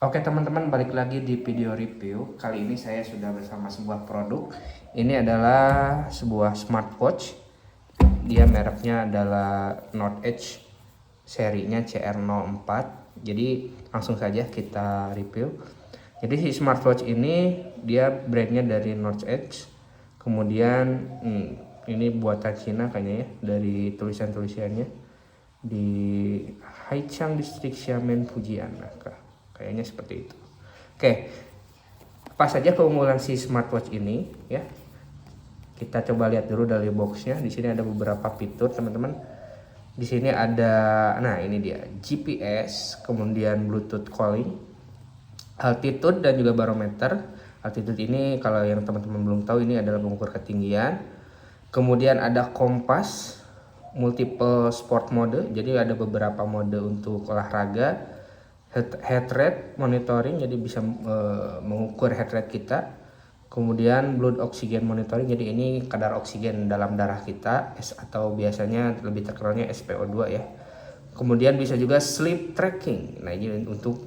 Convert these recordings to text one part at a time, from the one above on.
Oke teman-teman, balik lagi di video review. Kali ini saya sudah bersama sebuah produk. Ini adalah sebuah smartwatch. Dia mereknya adalah Note Edge, serinya CR04. Jadi langsung saja kita review. Jadi si smartwatch ini dia brandnya dari Note Edge. Kemudian ini buatan Cina kayaknya ya, dari tulisan-tulisannya di Haichang District Xiamen Fujian. Nah, kayaknya seperti itu. Oke, apa saja keunggulan si smartwatch ini ya? Kita coba lihat dulu dari boxnya. Di sini ada beberapa fitur teman-teman. Di sini ada, nah ini dia GPS, kemudian Bluetooth calling, altitude dan juga barometer. Altitude ini kalau yang teman-teman belum tahu ini adalah pengukur ketinggian. Kemudian ada kompas, multiple sport mode. Jadi ada beberapa mode untuk olahraga. Heart rate monitoring, jadi bisa mengukur heart rate kita. Kemudian blood oxygen monitoring, jadi ini kadar oksigen dalam darah kita, atau biasanya lebih terkenalnya SpO2 ya. Kemudian bisa juga sleep tracking. Nah ini untuk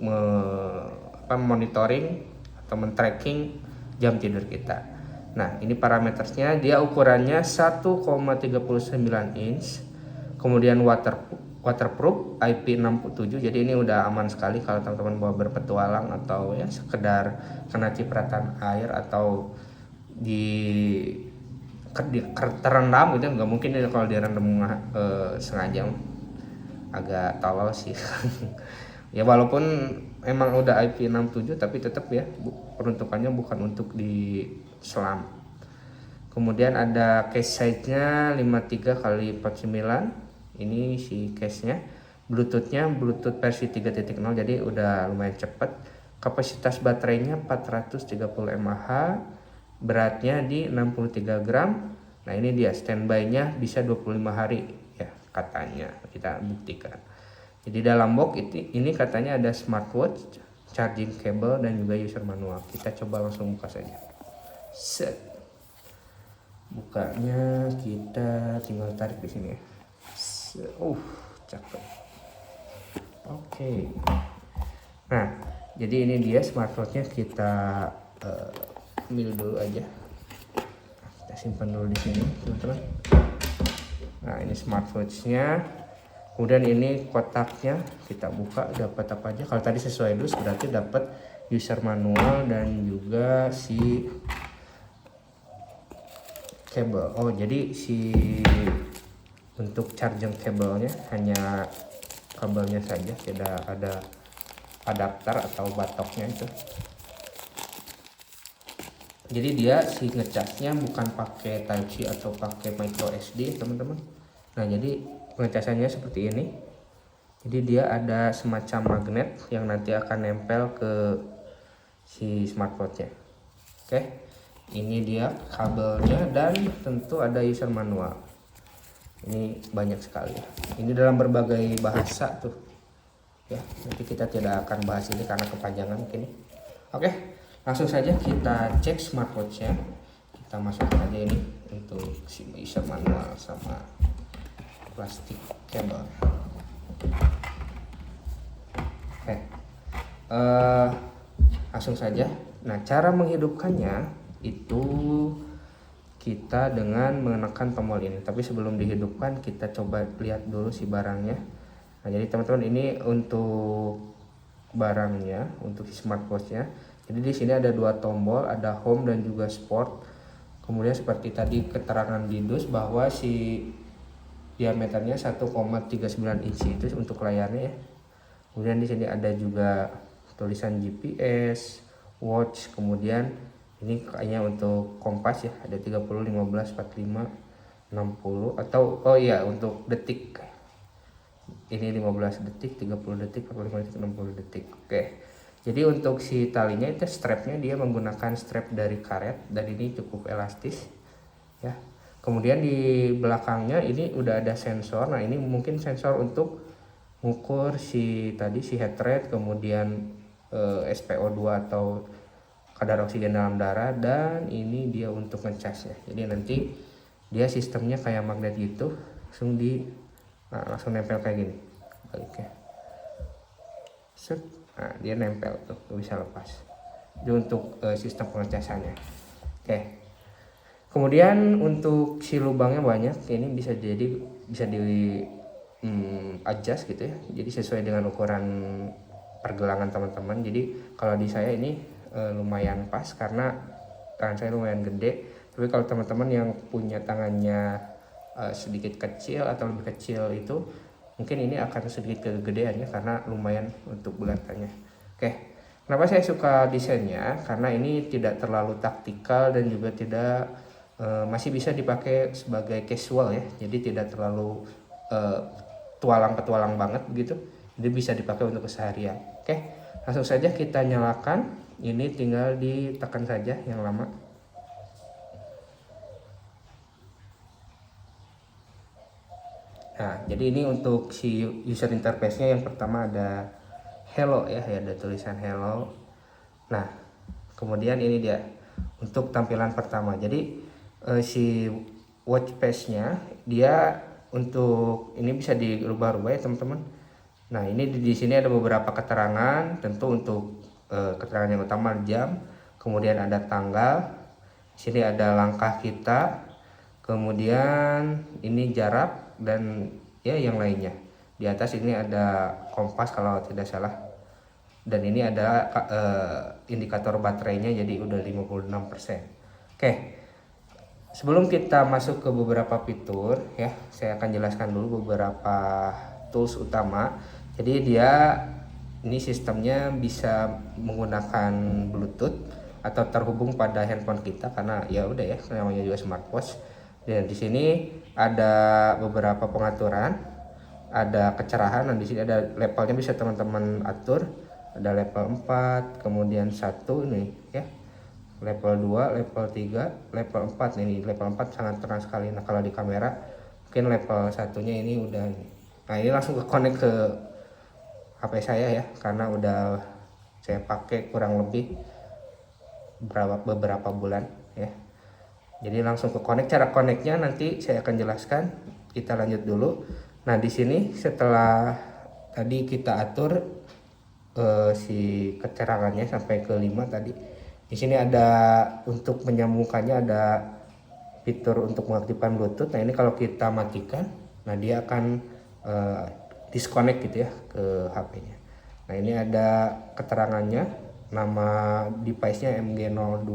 monitoring atau men-tracking jam tidur kita. Nah ini parameternya, dia ukurannya 1,39 inch. Kemudian waterproof IP67, jadi ini udah aman sekali kalau teman-teman mau berpetualang atau ya sekedar kena cipratan air atau terendam gitu. Nggak mungkin ya kalau direndam sengaja, agak tolol sih. Ya walaupun emang udah IP67 tapi tetap ya peruntukannya bukan untuk di selam. Kemudian ada case size-nya 53 kali 49. Ini si case-nya. Bluetooth-nya Bluetooth versi 3.0, jadi udah lumayan cepet. Kapasitas baterainya 430 mAh. Beratnya di 63 gram. Nah ini dia standby-nya bisa 25 hari ya katanya, kita buktikan. Jadi dalam box ini katanya ada smartwatch, charging cable dan juga user manual. Kita coba langsung buka saja. Set. Bukanya kita tinggal tarik di sini ya. Cakep. Oke. Nah, jadi ini dia smartwatchnya, kita ambil dulu aja. Kita simpan dulu di sini, teman-teman. Nah, ini smartwatchnya. Kemudian ini kotaknya, kita buka dapat apa aja. Kalau tadi sesuai dus berarti dapat user manual dan juga si kabel. Oh jadi si untuk charging kabelnya hanya kabelnya saja, tidak ada adapter atau batoknya itu. Jadi dia si ngecasnya bukan pakai Type C atau pakai micro SD teman-teman. Nah jadi pengecasannya seperti ini. Jadi dia ada semacam magnet yang nanti akan nempel ke si smartwatchnya. Oke, ini dia kabelnya dan tentu ada user manual. Ini banyak sekali. Ini dalam berbagai bahasa tuh. Ya, nanti kita tidak akan bahas ini karena kepanjangan mungkin. Oke, langsung saja kita cek smartwatchnya. Kita masukkan aja ini untuk si user manual sama plastik kabel. Oke, langsung saja. Nah, cara menghidupkannya itu kita dengan menekan tombol ini. Tapi sebelum dihidupkan kita coba lihat dulu si barangnya. Nah, jadi teman-teman ini untuk barangnya, untuk smartwatchnya. Jadi di sini ada dua tombol, ada home dan juga sport. Kemudian seperti tadi keterangan di dus bahwa si diameternya 1,39 inci itu untuk layarnya ya. Kemudian di sini ada juga tulisan GPS, watch, kemudian ini kayaknya untuk kompas ya, ada 30, 15, 45, 60 atau oh iya untuk detik. Ini 15 detik, 30 detik, 45 detik, 60 detik. Oke. Jadi untuk si talinya itu strapnya dia menggunakan strap dari karet dan ini cukup elastis ya. Kemudian di belakangnya ini udah ada sensor. Nah, ini mungkin sensor untuk mengukur si heart rate, kemudian SpO2 atau kadar oksigen dalam darah, dan ini dia untuk ngecasnya. Jadi nanti dia sistemnya kayak magnet gitu, langsung nempel kayak gini baliknya. set. Nah, dia nempel tuh, nggak bisa lepas. Itu untuk sistem pengecasannya. Oke. Kemudian untuk si lubangnya banyak, ini bisa di adjust gitu ya. Jadi sesuai dengan ukuran pergelangan teman-teman. Jadi kalau di saya ini lumayan pas karena tangan saya lumayan gede. Tapi kalau teman-teman yang punya tangannya sedikit kecil atau lebih kecil itu, mungkin ini akan sedikit kegedean ya karena lumayan untuk bulatannya. Oke, kenapa saya suka desainnya? Karena ini tidak terlalu taktikal dan juga tidak masih bisa dipakai sebagai casual ya. Jadi tidak terlalu tualang-petualang banget begitu. Jadi bisa dipakai untuk keseharian. Oke, langsung saja kita nyalakan. Ini tinggal ditekan saja yang lama. Nah, jadi ini untuk si user interface-nya yang pertama ada hello ya, ada tulisan hello. Nah, kemudian ini dia untuk tampilan pertama. Jadi si watch face-nya dia untuk ini bisa dirubah-rubah ya teman-teman. Nah, ini di sini ada beberapa keterangan, tentu untuk keterangan yang utama jam, kemudian ada tanggal, di sini ada langkah kita, kemudian ini jarak dan ya yang lainnya. Di atas ini ada kompas kalau tidak salah. Dan ini ada indikator baterainya jadi udah 56%. Oke. Sebelum kita masuk ke beberapa fitur ya, saya akan jelaskan dulu beberapa tools utama. Jadi dia ini sistemnya bisa menggunakan Bluetooth atau terhubung pada handphone kita karena ya udah ya namanya juga smartwatch. Dan di sini ada beberapa pengaturan, ada kecerahan, dan di sini ada levelnya bisa teman-teman atur. Ada level 4, kemudian 1 nih ya. Level 2, level 3, level 4 nih. Level 4 sangat terang sekali. Nah, kalau di kamera mungkin level satunya ini udah. Nah, ini langsung ke connect ke HP saya ya karena udah saya pakai kurang lebih beberapa bulan ya. Jadi langsung ke connect. Cara connectnya nanti saya akan jelaskan. Kita lanjut dulu. Nah, di sini setelah tadi kita atur si kecerangannya sampai ke 5 tadi. Di sini ada untuk menyambungkannya ada fitur untuk mengaktifkan Bluetooth. Nah, ini kalau kita matikan, nah dia akan disconnect gitu ya ke HP-nya. Nah, ini ada keterangannya, nama device-nya MG02,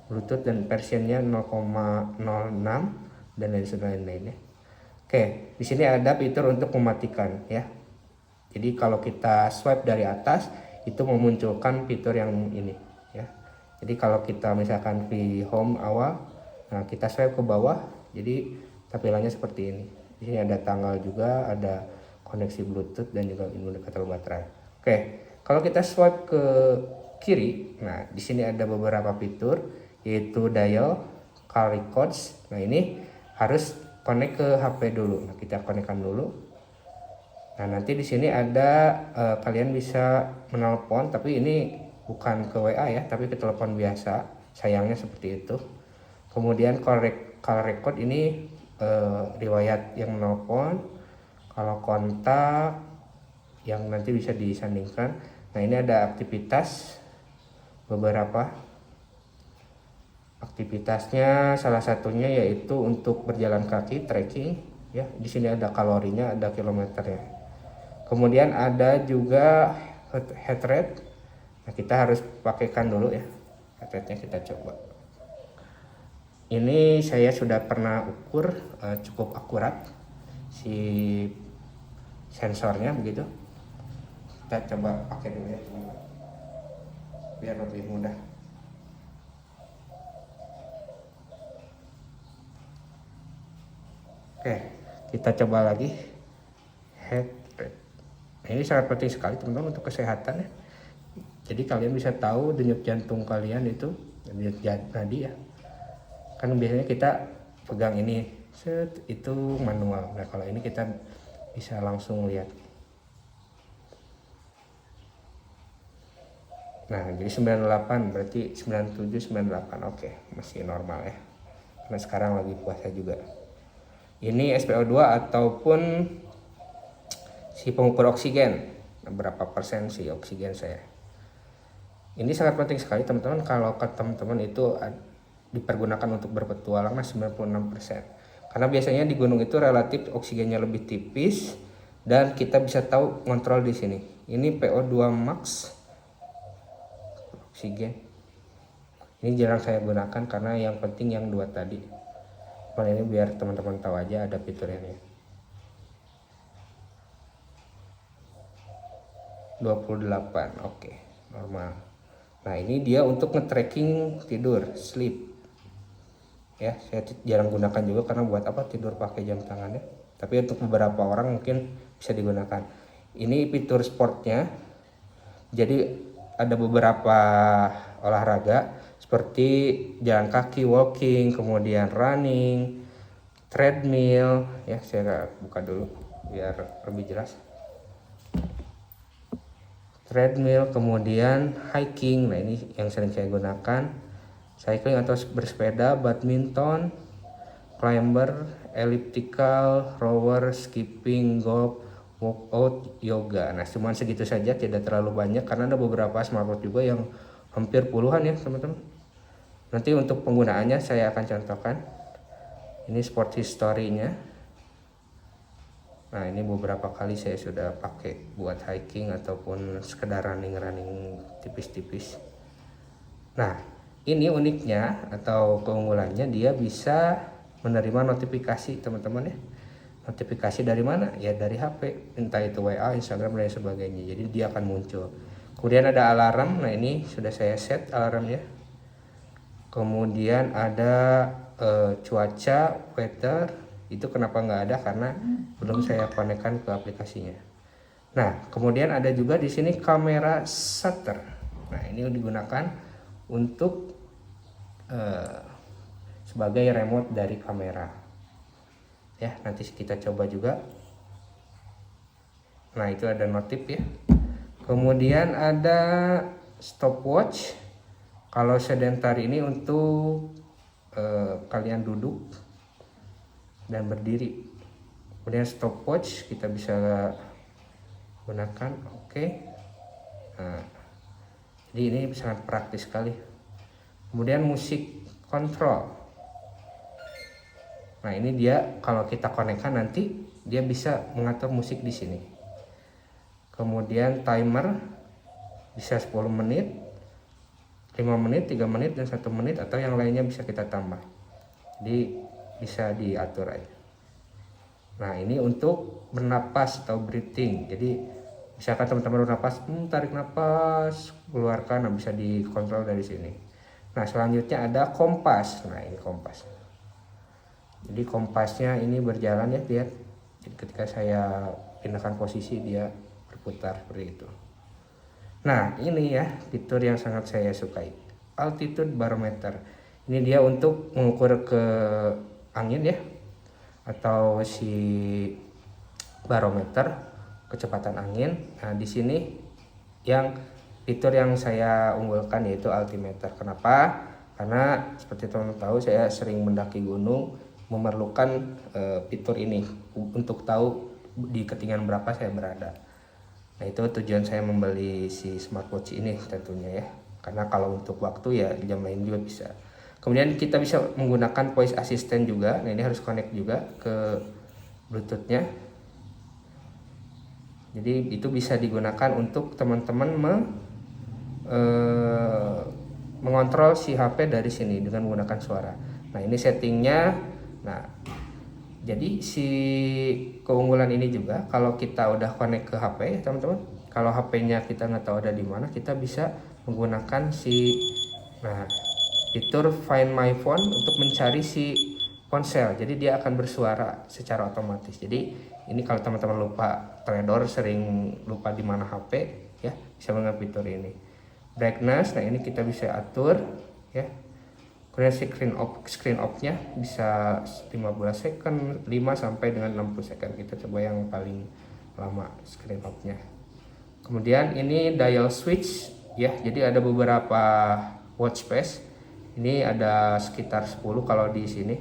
Bluetooth dan versionnya 0,06 dan lain-lainnya. Oke, di sini ada fitur untuk mematikan ya. Jadi kalau kita swipe dari atas itu memunculkan fitur yang ini ya. Jadi kalau kita misalkan di home awal, nah kita swipe ke bawah, jadi tampilannya seperti ini. Di sini ada tanggal juga, ada koneksi Bluetooth dan juga indikator baterai. Oke, kalau kita swipe ke kiri, nah di sini ada beberapa fitur yaitu dial, call records. Nah ini harus connect ke HP dulu. Nah kita konekkan dulu. Nah nanti di sini ada kalian bisa menelpon, tapi ini bukan ke WA ya, tapi ke telepon biasa. Sayangnya seperti itu. Kemudian call record ini riwayat yang menelpon. Kalau kontak yang nanti bisa disandingkan. Nah ini ada aktivitas beberapa. Aktivitasnya salah satunya yaitu untuk berjalan kaki trekking ya. Di sini ada kalorinya, ada kilometernya. Kemudian ada juga heart rate. Nah, kita harus pakaikan dulu ya. Heart rate-nya kita coba. Ini saya sudah pernah ukur cukup akurat si sensornya begitu. Kita coba pakai dulu ya teman-teman. Biar lebih mudah. Oke, kita coba lagi heart rate. Ini sangat penting sekali teman-teman untuk kesehatan ya. Jadi kalian bisa tahu denyut jantung kalian itu, denyut nadi ya. Kan biasanya kita pegang ini, set itu manual. Nah kalau ini kita bisa langsung lihat. Nah jadi 98 berarti 97, 98. Oke, masih normal ya. Karena sekarang lagi puasa juga. Ini SpO2 ataupun si pengukur oksigen. berapa persen sih oksigen saya. Ini sangat penting sekali teman-teman, kalau ke teman-teman itu dipergunakan untuk berpetualang 96%. Karena biasanya di gunung itu relatif oksigennya lebih tipis dan kita bisa tahu ngontrol di sini. Ini PO2 max oksigen. Ini jarang saya gunakan karena yang penting yang dua tadi. Ini biar teman-teman tahu aja ada fiturnya nih. 28, oke, normal. Nah ini dia untuk nge-tracking tidur, sleep. Ya, saya jarang gunakan juga karena buat apa tidur pakai jam tangannya. Tapi untuk beberapa orang mungkin bisa digunakan. Ini fitur sportnya. Jadi ada beberapa olahraga seperti jalan kaki, walking, kemudian running, treadmill. Ya, saya buka dulu biar lebih jelas. Treadmill, kemudian hiking. Nah ini yang sering saya gunakan. Cycling atau bersepeda, badminton, climber, elliptical, rower, skipping, golf, workout, yoga. Nah cuma segitu saja, tidak terlalu banyak karena ada beberapa smartwatch juga yang hampir puluhan ya teman-teman. Nanti untuk penggunaannya saya akan contohkan. Ini sport history-nya. Nah ini beberapa kali saya sudah pakai buat hiking ataupun sekedar running tipis-tipis. Nah ini uniknya atau keunggulannya, dia bisa menerima notifikasi teman-teman ya. Notifikasi dari mana? Ya dari HP, entah itu WA, Instagram dan sebagainya. Jadi dia akan muncul. Kemudian ada alarm. Nah ini sudah saya set alarmnya. Kemudian ada cuaca, weather. Itu kenapa nggak ada, karena belum saya konekkan ke aplikasinya. Nah kemudian ada juga di sini kamera shutter. Nah ini digunakan untuk sebagai remote dari kamera. Ya nanti kita coba juga. Nah itu ada notif ya. Kemudian ada stopwatch. Kalau sedentar ini untuk kalian duduk dan berdiri. Kemudian stopwatch kita bisa gunakan. Oke. Nah, jadi ini sangat praktis sekali. Kemudian musik control. Nah ini dia kalau kita konekkan nanti dia bisa mengatur musik di sini. Kemudian timer bisa 10 menit, 5 menit, 3 menit, dan 1 menit, atau yang lainnya bisa kita tambah. Jadi bisa diatur aja. Nah ini untuk bernapas atau breathing. Jadi misalkan teman-teman bernapas, tarik napas, keluarkan, nah bisa dikontrol dari sini. Nah selanjutnya ada kompas. Nah ini kompas. Jadi kompasnya ini berjalan ya, lihat. Jadi ketika saya pindahkan posisi dia berputar seperti itu. Nah ini ya fitur yang sangat saya sukai, altitude barometer. Ini dia untuk mengukur ke angin ya, atau si barometer kecepatan angin. Nah di sini yang fitur yang saya unggulkan yaitu altimeter. Kenapa? Karena seperti teman-teman tahu, saya sering mendaki gunung, memerlukan fitur ini untuk tahu di ketinggian berapa saya berada. Nah itu tujuan saya membeli si smartwatch ini tentunya ya, karena kalau untuk waktu ya jam lain juga bisa. Kemudian kita bisa menggunakan voice assistant juga. Nah ini harus connect juga ke bluetoothnya. Jadi itu bisa digunakan untuk teman-teman mengontrol si HP dari sini dengan menggunakan suara. Nah ini settingnya. Nah jadi si keunggulan ini juga kalau kita udah connect ke HP teman-teman, kalau HP-nya kita nggak tahu ada di mana, kita bisa menggunakan si fitur Find My Phone untuk mencari si ponsel. Jadi dia akan bersuara secara otomatis. Jadi ini kalau teman-teman lupa teledor, sering lupa di mana HP ya, bisa menggunakan fitur ini. Brightness, nah ini kita bisa atur ya. Kemudian screen off-nya bisa 15 second, 5 sampai dengan 60 second. Kita coba yang paling lama screen off-nya. Kemudian ini dial switch ya. Jadi ada beberapa watch face. Ini ada sekitar 10 kalau di sini.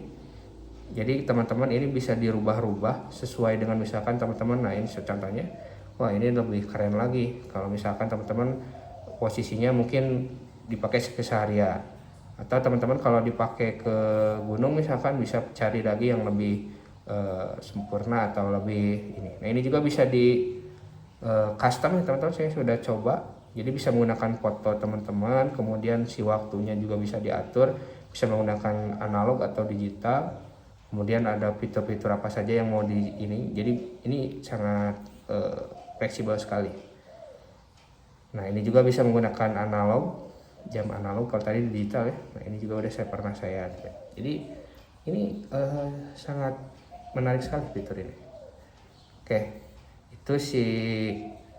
Jadi teman-teman ini bisa dirubah-rubah sesuai dengan misalkan teman-teman, nah ini contohnya Wah, ini lebih keren lagi kalau misalkan teman-teman posisinya mungkin dipakai keseharian, atau teman-teman kalau dipakai ke gunung misalkan bisa cari lagi yang lebih sempurna atau lebih ini. Nah, ini juga bisa di custom ya teman-teman, saya sudah coba. Jadi bisa menggunakan foto teman-teman, kemudian si waktunya juga bisa diatur, bisa menggunakan analog atau digital, kemudian ada fitur-fitur apa saja yang mau di ini. Jadi ini sangat fleksibel sekali. Nah, ini juga bisa menggunakan analog, jam analog, kalau tadi digital ya. Nah, ini juga udah pernah saya. Jadi ini sangat menarik sekali fitur ini. Oke, itu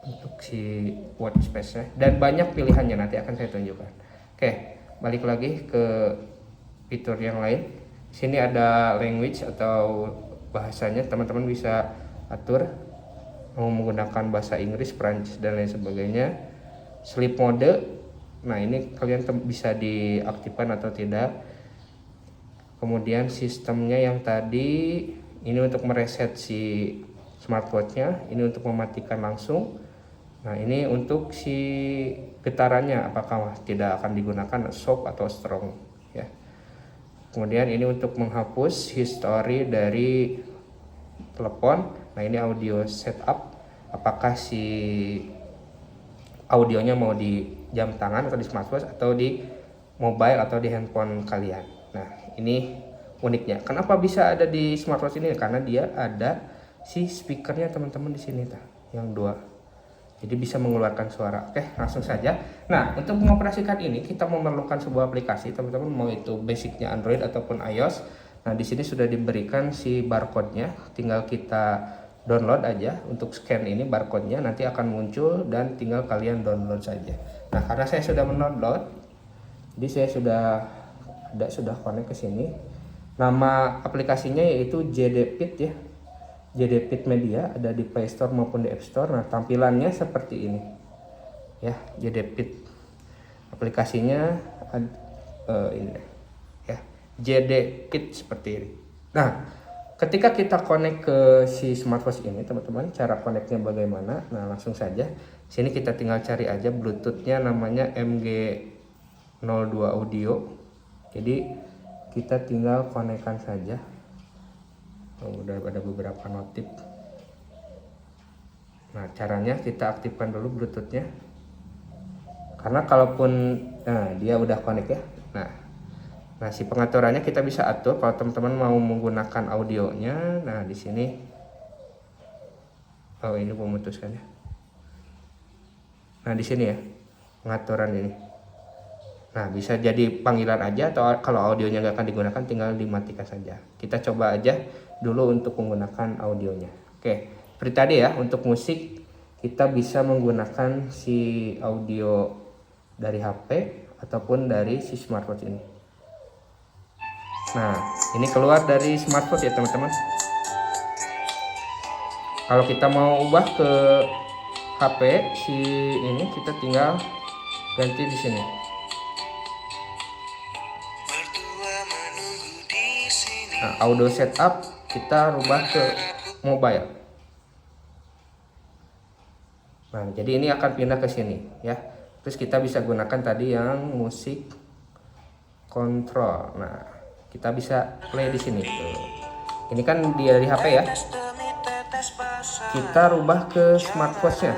untuk si watch face nya, dan banyak pilihannya, nanti akan saya tunjukkan. Oke, balik lagi ke fitur yang lain. Sini ada language atau bahasanya, teman-teman bisa atur mau menggunakan bahasa Inggris, Prancis dan lain sebagainya. Sleep mode, nah ini kalian bisa diaktifkan atau tidak. Kemudian sistemnya yang tadi ini untuk mereset si smartwatchnya, ini untuk mematikan langsung. Nah, ini untuk si getarannya apakah tidak akan digunakan soft atau strong ya. Kemudian ini untuk menghapus history dari telepon. Nah, ini audio setup, apakah si audionya mau di jam tangan atau di smartwatch atau di mobile atau di handphone kalian. Nah, ini uniknya. Kenapa bisa ada di smartwatch ini? Karena dia ada si speakernya teman-teman di sini yang dua. Jadi bisa mengeluarkan suara. Oke, langsung saja. Nah, untuk mengoperasikan ini kita memerlukan sebuah aplikasi, teman-teman, mau itu basicnya Android ataupun iOS. Nah, di sini sudah diberikan si barcode-nya, tinggal kita download aja. Untuk scan ini barcode-nya nanti akan muncul dan tinggal kalian download saja. Nah, karena saya sudah mendownload, jadi saya sudah connect ke sini. Nama aplikasinya yaitu JDPit ya. JDPit Media, ada di Play Store maupun di App Store. Nah, tampilannya seperti ini ya, JDPit. Aplikasinya ini ya, JDPit seperti ini. Nah, ketika kita connect ke si smartwatch ini teman-teman, cara connectnya bagaimana? Nah, langsung saja sini kita tinggal cari aja Bluetoothnya, namanya MG02 audio. Jadi kita tinggal konekkan saja. Udah ada beberapa notif. Nah, caranya kita aktifkan dulu Bluetoothnya, karena kalaupun dia udah connect ya. Nah, si pengaturannya kita bisa atur kalau teman-teman mau menggunakan audionya. Nah, di sini ini memutuskannya. Nah, di sini ya pengaturan ini. Nah, bisa jadi panggilan aja, atau kalau audionya nggak akan digunakan tinggal dimatikan saja. Kita coba aja dulu untuk menggunakan audionya. Oke, seperti tadi ya, untuk musik kita bisa menggunakan si audio dari HP ataupun dari si smartwatch ini. Nah, ini keluar dari smartwatch ya teman-teman. Kalau kita mau ubah ke HP si ini, kita tinggal ganti di sini. Nah, audio setup kita rubah ke mobile. Nah, jadi ini akan pindah ke sini ya. Terus kita bisa gunakan tadi yang musik kontrol. Nah, kita bisa play di sini tuh. Ini kan dia dari HP ya. Kita rubah ke smartwatch-nya.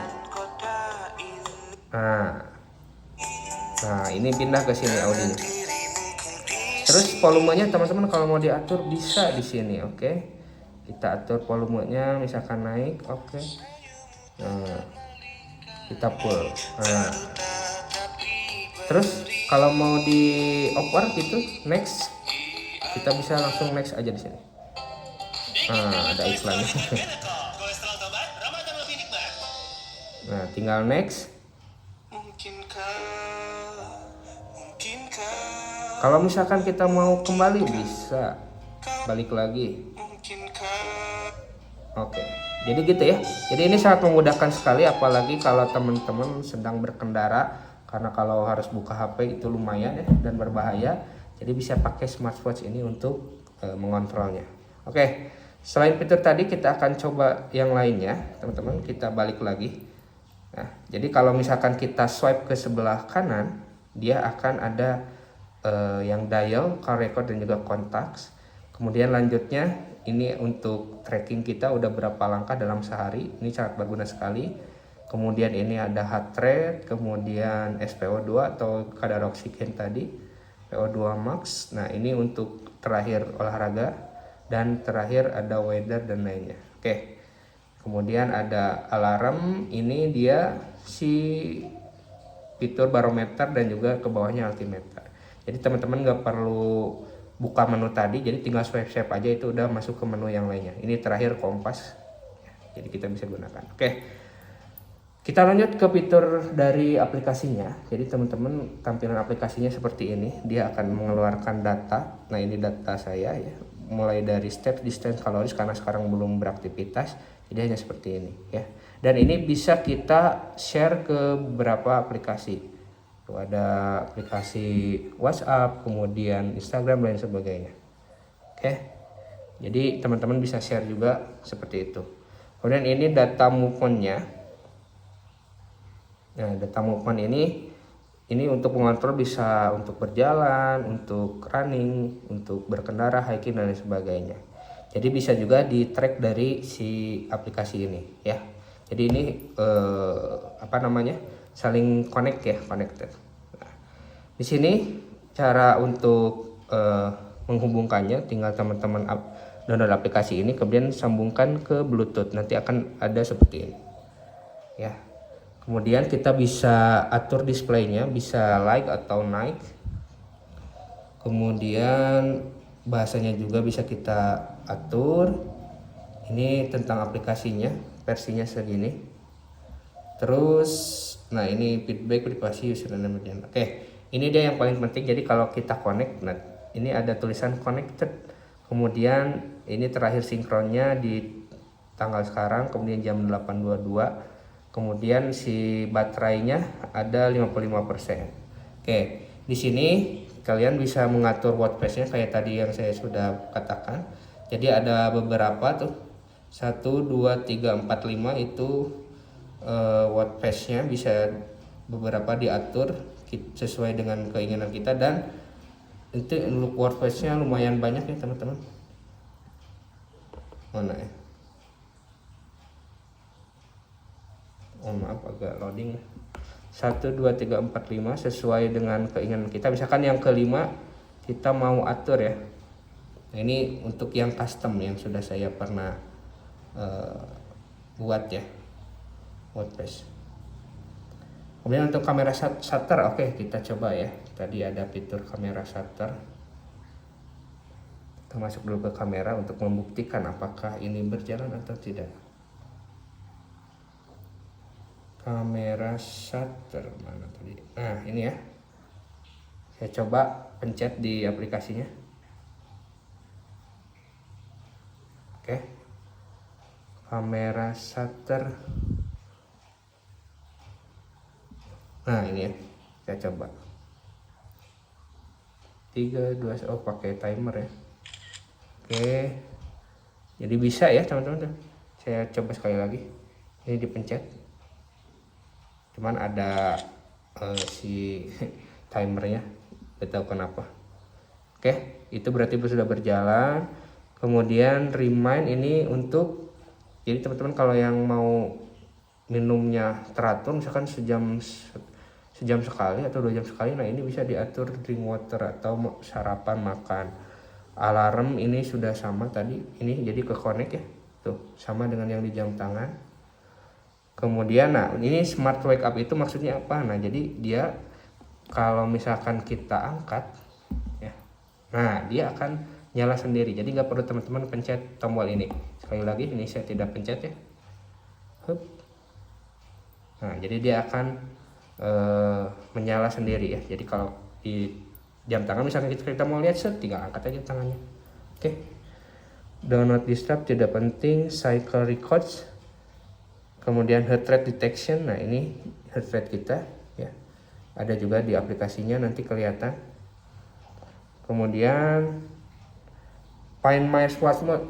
Nah, ini pindah ke sini audionya. Terus volumenya teman-teman kalau mau diatur bisa di sini, oke. Kita atur volumenya, misalkan naik, oke. Nah, kita full. Nah, terus kalau mau di over gitu, next, kita bisa langsung next aja di sini. Nah, ada iklannya. Nah, tinggal next. Kalau misalkan kita mau kembali bisa balik lagi. Oke, jadi gitu ya. Jadi ini sangat memudahkan sekali, apalagi kalau teman-teman sedang berkendara, karena kalau harus buka HP itu lumayan ya dan berbahaya. Jadi bisa pakai smartwatch ini untuk mengontrolnya. Oke, Selain fitur tadi, kita akan coba yang lainnya, teman-teman. Kita balik lagi. Nah, jadi kalau misalkan kita swipe ke sebelah kanan, dia akan ada yang dial, call record, dan juga contacts. Kemudian lanjutnya, ini untuk tracking kita udah berapa langkah dalam sehari. Ini sangat berguna sekali. Kemudian ini ada heart rate, kemudian SpO2 atau kadar oksigen tadi, PO2 max. Nah, ini untuk terakhir olahraga. Dan terakhir ada weather dan lainnya. Oke. Kemudian ada alarm, ini dia si fitur barometer dan juga ke bawahnya altimeter. Jadi teman-teman nggak perlu buka menu tadi, jadi tinggal swipe aja itu udah masuk ke menu yang lainnya. Ini terakhir kompas, jadi kita bisa gunakan. Oke. Kita lanjut ke fitur dari aplikasinya. Jadi teman-teman, tampilan aplikasinya seperti ini. Dia akan mengeluarkan data. Nah, ini data saya ya. Mulai dari steps, distance, calories karena sekarang belum beraktivitas. Jadi hanya seperti ini ya. Dan ini bisa kita share ke beberapa aplikasi. Tuh ada aplikasi WhatsApp, kemudian Instagram dan sebagainya. Oke. Jadi teman-teman bisa share juga seperti itu. Kemudian ini data move on-nya. Nah, data movement ini untuk mengontrol bisa untuk berjalan, untuk running, untuk berkendara, hiking dan lain sebagainya. Jadi bisa juga di track dari si aplikasi ini ya. Jadi ini saling connect ya, connected. Nah, di sini cara untuk menghubungkannya, tinggal teman-teman download aplikasi ini kemudian sambungkan ke Bluetooth. Nanti akan ada seperti ini ya. Kemudian kita bisa atur displaynya, bisa like atau naik. Kemudian bahasanya juga bisa kita atur. Ini tentang aplikasinya, versinya segini. Terus, nah ini feedback, privasi, user dan kemudian. Oke, ini dia yang paling penting. Jadi kalau kita connect, nah ini ada tulisan connected. Kemudian ini terakhir sinkronnya di tanggal sekarang, kemudian jam 8.22. Kemudian si baterainya ada 55%. Oke, di sini kalian bisa mengatur wattage-nya kayak tadi yang saya sudah katakan. Jadi ada beberapa tuh 1, 2, 3, 4, 5 itu wattage-nya bisa beberapa diatur sesuai dengan keinginan kita, dan itu untuk wattage-nya lumayan banyak ya teman-teman. Mana ya? Oh maaf, agak loading. 1, 2, 3, 4, 5 sesuai dengan keinginan kita. Misalkan yang kelima kita mau atur ya. Nah, ini untuk yang custom yang sudah saya pernah buat ya, WordPress. Kemudian untuk kamera shutter, oke, kita coba ya. Tadi ada fitur kamera shutter. Kita masuk dulu ke kamera untuk membuktikan apakah ini berjalan atau tidak. Kamera shutter mana tadi? Nah ini ya, saya coba pencet di aplikasinya. Oke, kamera shutter. Nah ini ya, saya coba 3, 2, oh pakai timer ya. Oke, jadi bisa ya teman-teman. Saya coba sekali lagi, ini dipencet. Cuman ada si timernya, gak tahu kenapa. Oke, itu berarti sudah berjalan. Kemudian remind ini untuk, jadi teman-teman kalau yang mau minumnya teratur, misalkan sejam sekali atau 2 jam sekali, nah ini bisa diatur drink water atau sarapan, makan. Alarm ini sudah sama tadi, ini jadi ke connect ya, tuh sama dengan yang di jam tangan. Kemudian nah ini smart wake up itu maksudnya apa? Nah jadi dia kalau misalkan kita angkat ya, nah dia akan nyala sendiri. Jadi nggak perlu teman-teman pencet tombol ini. Sekali lagi ini saya tidak pencet ya. Hup. Nah jadi dia akan menyala sendiri ya. Jadi kalau di jam tangan misalkan kita mau lihat tinggal angkat aja tangannya. Oke. Do not disturb, tidak penting. Cycle records. Kemudian heart rate detection, nah ini heart rate kita ya, ada juga di aplikasinya nanti kelihatan. Kemudian Find My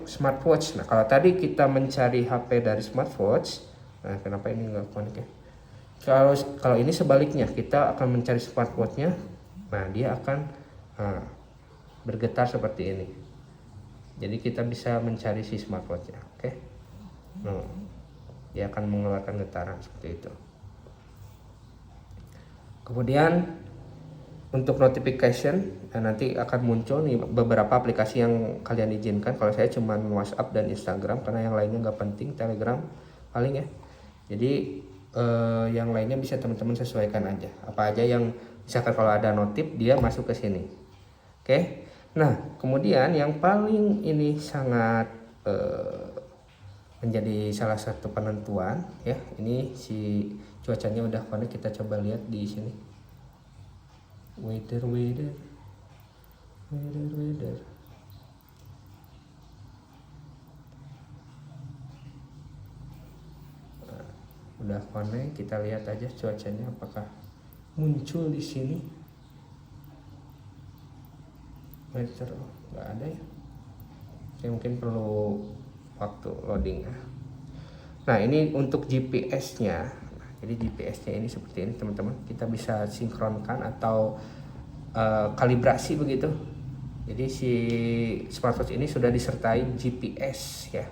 Smartwatch. Nah, kalau tadi kita mencari HP dari smartwatch, nah kenapa ini nggak connect ya? Kalau ini sebaliknya, kita akan mencari smartwatchnya. Nah, dia akan bergetar seperti ini. Jadi kita bisa mencari si smartwatchnya, oke? Nah, dia akan mengeluarkan getaran seperti itu. Kemudian untuk notification, nanti akan muncul nih beberapa aplikasi yang kalian izinkan. Kalau saya cuma WhatsApp dan Instagram, karena yang lainnya nggak penting, Telegram paling ya. Jadi yang lainnya bisa teman-teman sesuaikan aja. Apa aja yang misalkan kalau ada notif dia masuk ke sini. Oke. Nah, kemudian yang paling ini sangat menjadi salah satu penentuan ya. Ini si cuacanya udah connect, kita coba lihat di sini. Weather. Nah, udah connect, kita lihat aja cuacanya apakah muncul di sini. Weather nggak ada ya. Saya mungkin perlu waktu loading ya. Nah, ini untuk GPS-nya. Jadi GPS-nya ini seperti ini teman-teman, kita bisa sinkronkan atau kalibrasi begitu. Jadi si smartwatch ini sudah disertai GPS ya.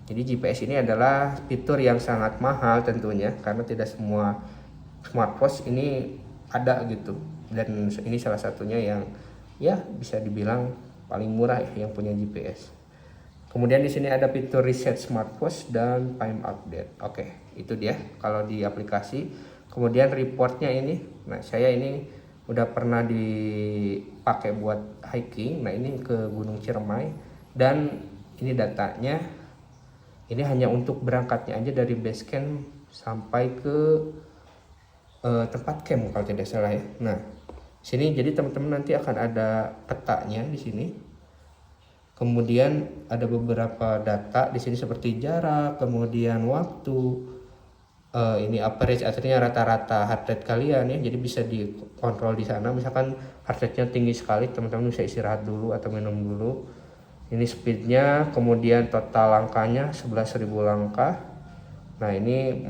Jadi GPS ini adalah fitur yang sangat mahal tentunya, karena tidak semua smartwatch ini ada gitu. Dan ini salah satunya yang ya bisa dibilang paling murah ya, yang punya GPS. Kemudian di sini ada fitur reset smartwatch dan time update. Oke, itu dia kalau di aplikasi. Kemudian reportnya ini, nah saya ini udah pernah dipakai buat hiking. Nah, ini ke Gunung Ciremai, dan ini datanya ini hanya untuk berangkatnya aja dari base camp sampai ke tempat camp kalau tidak salah ya. Nah, sini jadi teman-teman nanti akan ada petanya di sini. Kemudian ada beberapa data di sini seperti jarak, kemudian waktu, ini average, artinya rata-rata heart rate kalian ya. Jadi bisa dikontrol di sana. Misalkan heart rate-nya tinggi sekali, teman-teman bisa istirahat dulu atau minum dulu. Ini speednya, kemudian total langkahnya 11.000 langkah. Nah, ini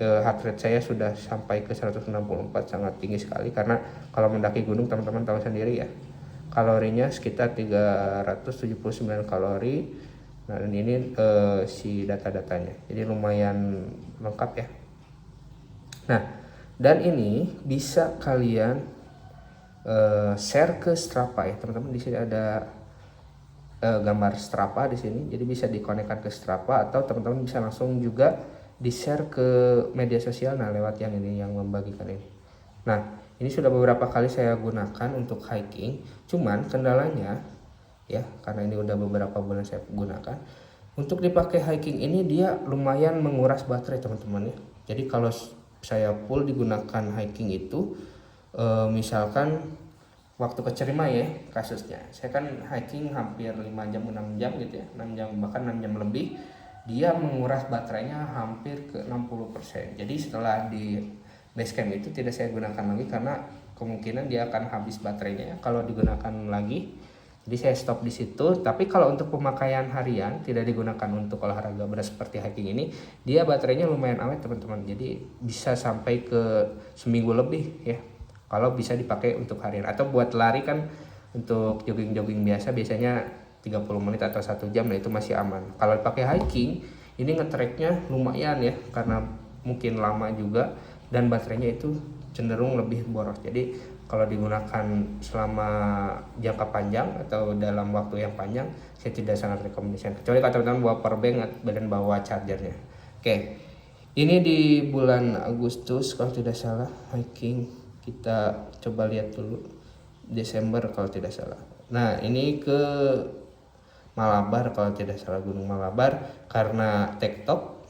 heart rate saya sudah sampai ke 164, sangat tinggi sekali, karena kalau mendaki gunung teman-teman tahu sendiri ya, kalorinya sekitar 379 kalori. Nah, dan ini si data-datanya, jadi lumayan lengkap ya. Nah, dan ini bisa kalian share ke Strava ya teman-teman. Di sini ada gambar Strava di sini, jadi bisa dikonekkan ke Strava, atau teman-teman bisa langsung juga di-share ke media sosial. Nah, lewat yang ini, yang membagikan ini. Nah, ini sudah beberapa kali saya gunakan untuk hiking, cuman kendalanya ya, karena ini udah beberapa bulan saya gunakan, untuk dipakai hiking ini dia lumayan menguras baterai teman-teman ya. Jadi kalau saya full digunakan hiking itu, misalkan waktu ke Ciremai ya kasusnya, saya kan hiking hampir 5 jam 6 jam gitu ya, 6 jam bahkan 6 jam lebih, dia menguras baterainya hampir ke 60%. Jadi setelah di basecamp itu tidak saya gunakan lagi, karena kemungkinan dia akan habis baterainya ya kalau digunakan lagi. Jadi saya stop di situ. Tapi kalau untuk pemakaian harian, tidak digunakan untuk olahraga berat seperti hiking ini, dia baterainya lumayan awet teman-teman. Jadi bisa sampai ke seminggu lebih ya, kalau bisa dipakai untuk harian. Atau buat lari kan, untuk jogging-jogging biasa biasanya 30 menit atau 1 jam, nah itu masih aman. Kalau dipakai hiking, ini nge-tracknya lumayan ya, karena mungkin lama juga, dan baterainya itu cenderung lebih boros. Jadi kalau digunakan selama jangka panjang atau dalam waktu yang panjang, saya tidak sangat rekomendasikan, kecuali kalau teman-teman bawa power bank dan bawa chargernya. Oke, ini di bulan Agustus kalau tidak salah hiking, kita coba lihat dulu, Desember kalau tidak salah. Nah, ini ke Malabar kalau tidak salah, Gunung Malabar, karena Tektop,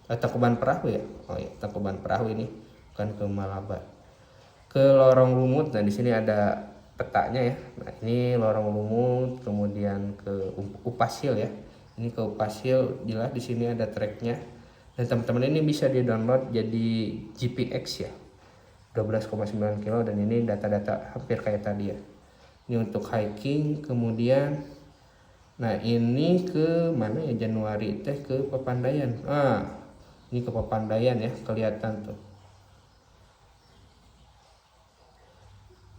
Tangkuban Perahu ya. Oh ya, Tangkuban Perahu ini, bukan ke Malabar. Ke Lorong Lumut. Nah, di sini ada petanya ya. Nah, ini Lorong Lumut, kemudian ke Upasil ya. Ini ke Upasil, jelas di sini ada tracknya. Dan teman-teman ini bisa di-download jadi GPX ya. 12,9 kilo, dan ini data-data hampir kayak tadi ya. Ini untuk hiking. Kemudian Nah ini ke mana ya, Januari teh ke Pepandayan. Ini ke Pepandayan ya, kelihatan tuh.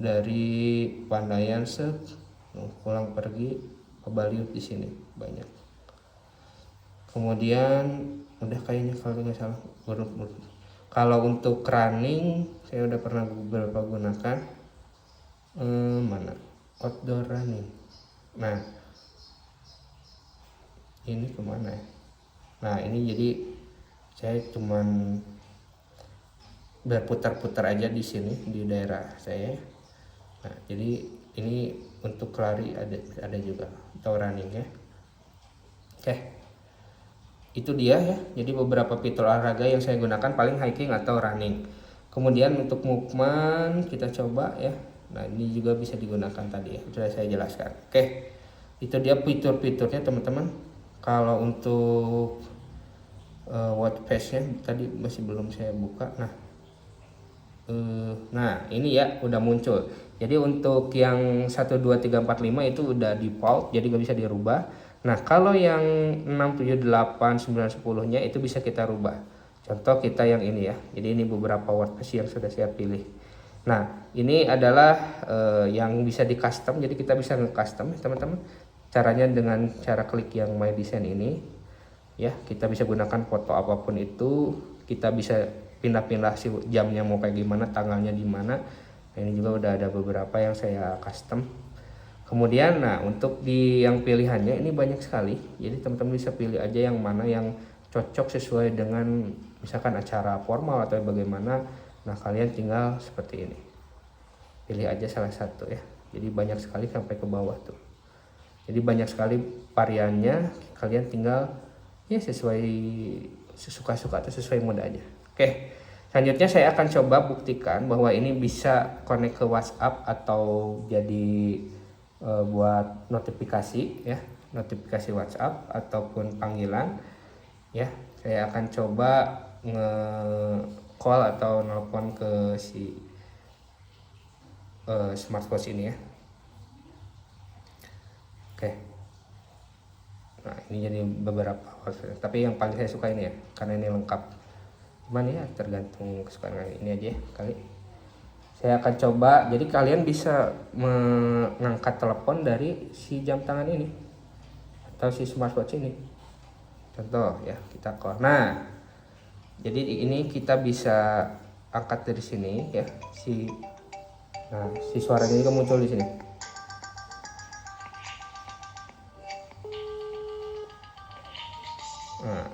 Dari Pandayan set pulang pergi ke Baliut di sini banyak. Kemudian udah kayaknya kalau nggak salah buruk. Kalau untuk running saya udah pernah beberapa gunakan. Mana outdoor running. Nah ini kemana ya? Nah ini jadi saya cuman berputar-putar aja di sini di daerah saya. Nah jadi ini untuk lari ada juga atau running ya. Oke, itu dia ya. Jadi beberapa fitur olahraga yang saya gunakan paling hiking atau running. Kemudian untuk movement kita coba ya. Nah ini juga bisa digunakan tadi ya, sudah saya jelaskan. Oke, itu dia fitur-fiturnya teman-teman. Kalau untuk watch face nya tadi masih belum saya buka. Nah ini ya udah muncul. Jadi untuk yang 1, 2, 3, 4, 5 itu udah default, jadi gak bisa dirubah. Nah kalau yang 6, 7, 8, 9, 10 nya itu bisa kita rubah. Contoh kita yang ini ya. Jadi ini beberapa WordPress yang sudah saya pilih. Nah ini adalah yang bisa di custom. Jadi kita bisa nge-custom teman-teman. Caranya dengan cara klik yang My Design ini ya, kita bisa gunakan foto apapun itu. Kita bisa pindah-pindah si jamnya mau kayak gimana, tanggalnya di mana. Nah, ini juga udah ada beberapa yang saya custom. Kemudian nah untuk di yang pilihannya ini banyak sekali. Jadi teman-teman bisa pilih aja yang mana yang cocok sesuai dengan misalkan acara formal atau bagaimana. Nah kalian tinggal seperti ini, pilih aja salah satu ya. Jadi banyak sekali sampai ke bawah tuh. Jadi banyak sekali variannya, kalian tinggal ya sesuai suka-suka atau sesuai mood aja. Oke, selanjutnya saya akan coba buktikan bahwa ini bisa connect ke WhatsApp atau jadi buat notifikasi ya, notifikasi WhatsApp ataupun panggilan ya. Saya akan coba nge-call atau nelpon ke si smartwatch ini ya. Oke. Nah ini jadi beberapa outfit, tapi yang paling saya suka ini ya karena ini lengkap. Cuman ya tergantung kesukaan ini aja ya, kali. Saya akan coba, jadi kalian bisa mengangkat telepon dari si jam tangan ini atau si smartwatch ini. Contoh ya, kita call. Nah jadi ini kita bisa angkat dari sini ya, nah si suaranya juga muncul di sini. Nah,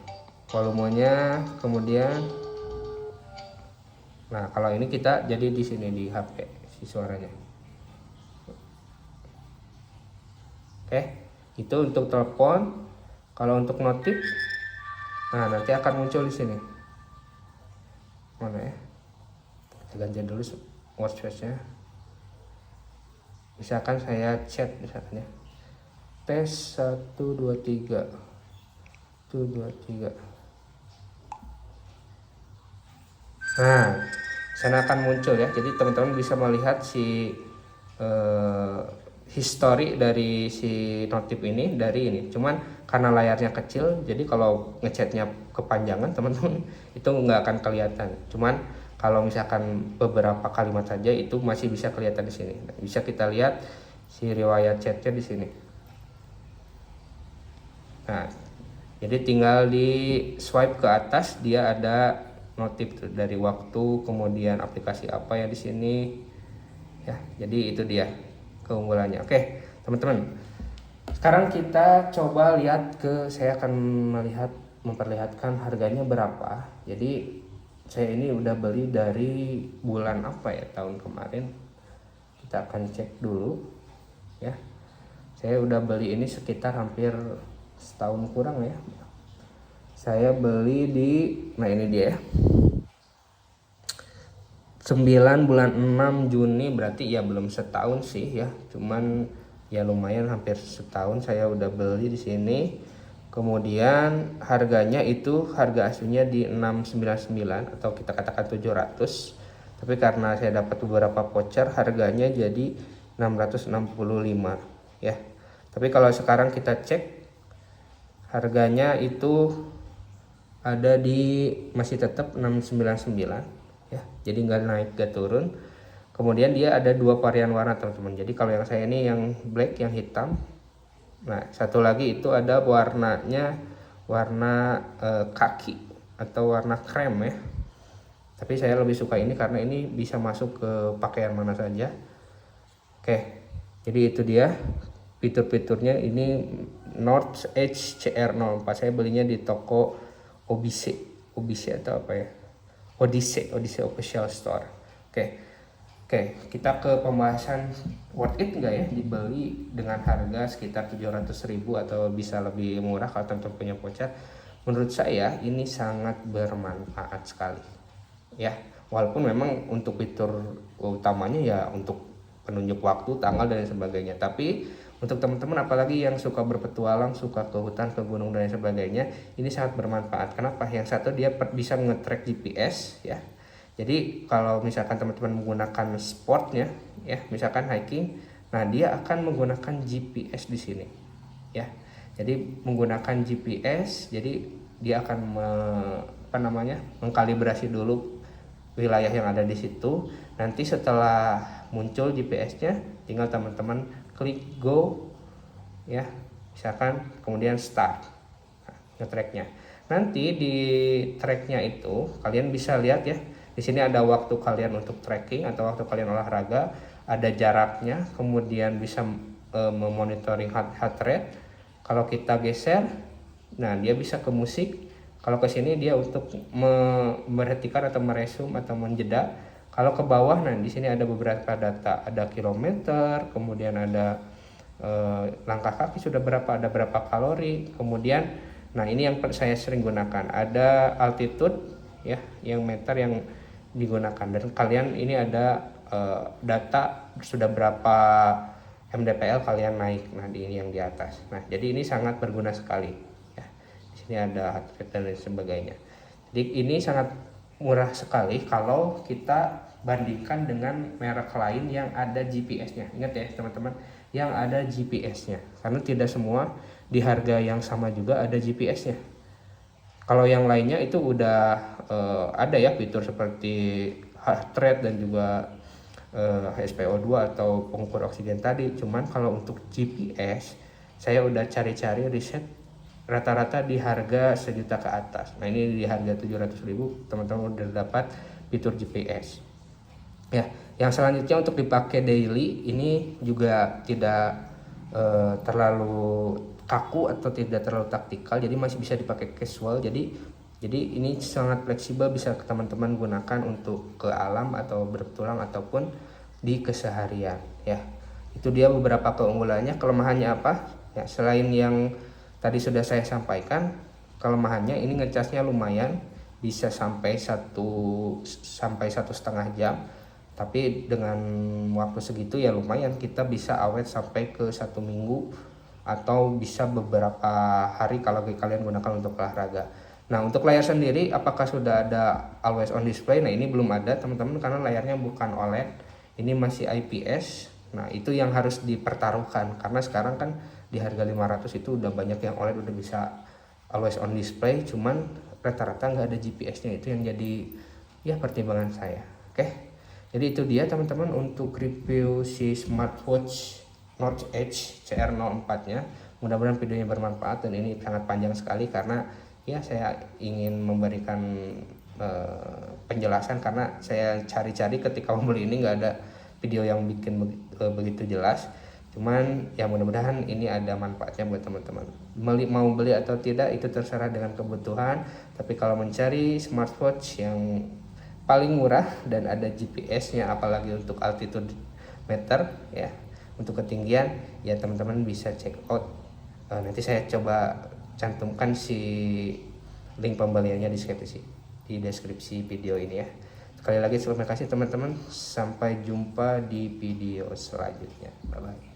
volumenya kemudian. Nah, kalau ini kita jadi di sini di HP si suaranya. Oke, itu untuk telepon. Kalau untuk notif, nah nanti akan muncul di sini. Mana ya? Kita ganti dulu watchface-nya. Misalkan saya chat misalkan ya. Tes 1 2 3. 1 2 3. Nah, sana akan muncul ya. Jadi teman-teman bisa melihat si history dari si notif ini dari ini. Cuman karena layarnya kecil, jadi kalau ngechatnya kepanjangan teman-teman itu nggak akan kelihatan. Cuman kalau misalkan beberapa kalimat saja itu masih bisa kelihatan di sini. Nah, bisa kita lihat si riwayat chatnya di sini. Nah, jadi tinggal di swipe ke atas, dia ada notif dari waktu, kemudian aplikasi apa ya di sini ya. Jadi itu dia keunggulannya. Oke teman-teman, sekarang kita coba lihat saya akan memperlihatkan harganya berapa. Jadi saya ini udah beli dari bulan apa ya, tahun kemarin. Kita akan cek dulu ya. Saya udah beli ini sekitar hampir setahun kurang ya. Saya beli di, nah ini dia ya, 9 bulan 6 Juni, berarti ya belum setahun sih ya, cuman ya lumayan hampir setahun saya udah beli di sini. Kemudian harganya itu harga aslinya di 699 atau kita katakan 700, tapi karena saya dapat beberapa voucher harganya jadi 665 ya. Tapi kalau sekarang kita cek harganya itu ada di masih tetap 699 ya. Jadi nggak naik nggak turun. Kemudian dia ada dua varian warna teman-teman. Jadi kalau yang saya ini yang black, yang hitam. Nah, satu lagi itu ada warnanya warna kaki atau warna krem ya. Tapi saya lebih suka ini karena ini bisa masuk ke pakaian mana saja. Oke, jadi itu dia fitur-fiturnya. Ini Notch Edge CR04. Saya belinya di toko Odyssey atau apa ya? Odyssey Official Store. Oke, kita ke pembahasan worth it nggak ya dibeli dengan harga sekitar 700.000 atau bisa lebih murah kalau teman-teman punya voucher. Menurut saya ini sangat bermanfaat sekali ya, walaupun memang untuk fitur utamanya ya untuk penunjuk waktu, tanggal dan sebagainya. Tapi untuk teman-teman apalagi yang suka berpetualang, suka ke hutan, ke gunung dan sebagainya, ini sangat bermanfaat. Kenapa? Yang satu dia bisa nge-track GPS ya. Jadi kalau misalkan teman-teman menggunakan sportnya ya, misalkan hiking, nah dia akan menggunakan GPS di sini ya. Jadi menggunakan GPS, jadi dia akan mengkalibrasi dulu wilayah yang ada di situ. Nanti setelah muncul GPS-nya, tinggal teman-teman klik go ya, misalkan kemudian start nge-tracknya. Nanti di tracknya itu kalian bisa lihat ya, di sini ada waktu kalian untuk tracking atau waktu kalian olahraga, ada jaraknya, kemudian bisa memonitoring heart rate. Kalau kita geser, nah dia bisa ke musik. Kalau ke sini dia untuk memberhentikan atau meresume atau menjeda. Kalau ke bawah, nah di sini ada beberapa data, ada kilometer, kemudian ada langkah kaki sudah berapa, ada berapa kalori, kemudian nah ini yang saya sering gunakan, ada altitude ya, yang meter yang digunakan, dan kalian ini ada data sudah berapa mdpl kalian naik, nah di ini yang di atas. Nah jadi ini sangat berguna sekali. Ini ada heart rate dan lain sebagainya. Jadi ini sangat murah sekali kalau kita bandingkan dengan merek lain yang ada GPS-nya. Ingat ya teman-teman, yang ada GPS-nya. Karena tidak semua di harga yang sama juga ada GPS-nya. Kalau yang lainnya itu udah ada ya fitur seperti heart rate dan juga HSPO2 atau pengukur oksigen tadi. Cuman kalau untuk GPS, saya udah cari-cari riset, rata-rata di harga 1 juta ke atas. Nah ini di harga 700.000 teman-teman udah dapat fitur GPS ya. Yang selanjutnya untuk dipakai daily, ini juga tidak terlalu kaku atau tidak terlalu taktikal, jadi masih bisa dipakai casual. Jadi ini sangat fleksibel, bisa teman-teman gunakan untuk ke alam atau berpetualang ataupun di keseharian ya. Itu dia beberapa keunggulannya. Kelemahannya apa ya, selain yang tadi sudah saya sampaikan, kelemahannya ini ngecasnya lumayan, bisa sampai 1,5 jam. Tapi dengan waktu segitu ya lumayan, kita bisa awet sampai ke 1 minggu atau bisa beberapa hari kalau kalian gunakan untuk olahraga. Nah untuk layar sendiri apakah sudah ada always on display? Nah ini belum ada teman-teman, karena layarnya bukan OLED, ini masih IPS. Nah itu yang harus dipertaruhkan, karena sekarang kan di harga 500 itu udah banyak yang OLED udah bisa always on display, cuman rata-rata nggak ada GPS-nya. Itu yang jadi ya pertimbangan saya. Oke, jadi itu dia teman-teman untuk review si smartwatch Notch Edge CR04 nya. Mudah-mudahan videonya bermanfaat, dan ini sangat panjang sekali karena ya saya ingin memberikan penjelasan, karena saya cari-cari ketika membeli ini nggak ada video yang bikin begitu jelas. Cuman ya mudah-mudahan ini ada manfaatnya buat teman-teman. Mau beli atau tidak itu terserah dengan kebutuhan, tapi kalau mencari smartwatch yang paling murah dan ada GPS-nya, apalagi untuk altitude meter ya, untuk ketinggian, ya teman-teman bisa check out. Nanti saya coba cantumkan si link pembeliannya di deskripsi video ini ya. Sekali lagi terima kasih teman-teman, sampai jumpa di video selanjutnya. Bye bye.